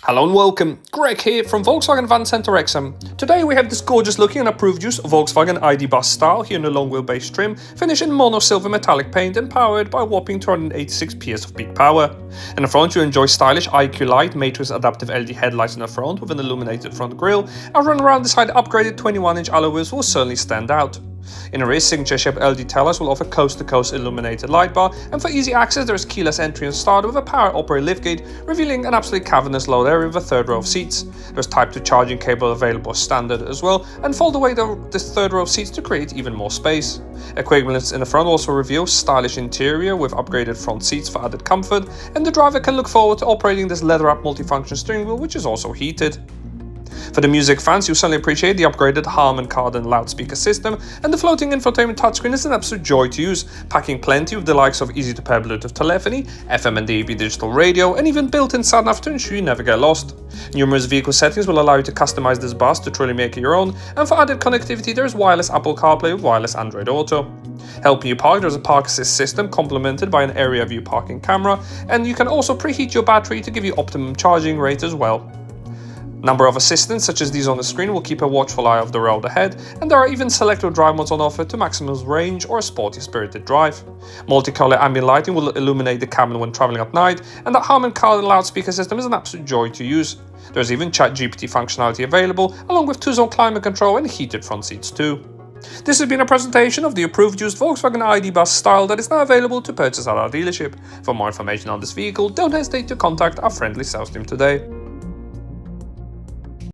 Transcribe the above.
Hello and welcome, Greg here from Volkswagen Van Center Wrexham. Today we have this gorgeous looking and approved use Volkswagen ID Bus style here in a long wheelbase trim, finished in mono silver metallic paint and powered by a whopping 286 PS of peak power. In the front you enjoy stylish IQ Light matrix adaptive LED headlights in the front with an illuminated front grille, and run around the side upgraded 21-inch alloy wheels will certainly stand out. In the rear, signature-shaped LED taillights will offer coast-to-coast illuminated light bar, and for easy access there is keyless entry and start with a power-operated liftgate, revealing an absolutely cavernous load area with a third row of seats. There is Type 2 charging cable available as standard as well, and fold away this third row of seats to create even more space. Equivalents in the front also reveal stylish interior with upgraded front seats for added comfort, and the driver can look forward to operating this leather-wrapped multifunction steering wheel, which is also heated. For the music fans, you'll certainly appreciate the upgraded Harman Kardon loudspeaker system, and the floating infotainment touchscreen is an absolute joy to use, packing plenty with the likes of easy-to-pair Bluetooth telephony, FM and DAB digital radio, and even built-in sat-nav to ensure you never get lost. Numerous vehicle settings will allow you to customize this bus to truly make it your own, and for added connectivity there is wireless AppleCarPlay with wireless AndroidAuto. Helping you park, there is a park assist system complemented by an area view parking camera, and you can also preheat your battery to give you optimum charging rate as well. Number of assistants such as these on the screen will keep a watchful eye of the road ahead, and there are even selected drive modes on offer to maximum range or a sporty spirited drive. Multicolor ambient lighting will illuminate the cabin when traveling at night, and the Harman Kardon loudspeaker system is an absolute joy to use. There's even ChatGPT functionality available, along with 2-zone climate control and heated front seats too. This has been a presentation of the approved used Volkswagen ID Bus style that is now available to purchase at our dealership. For more information on this vehicle, don't hesitate to contact our friendly sales team today.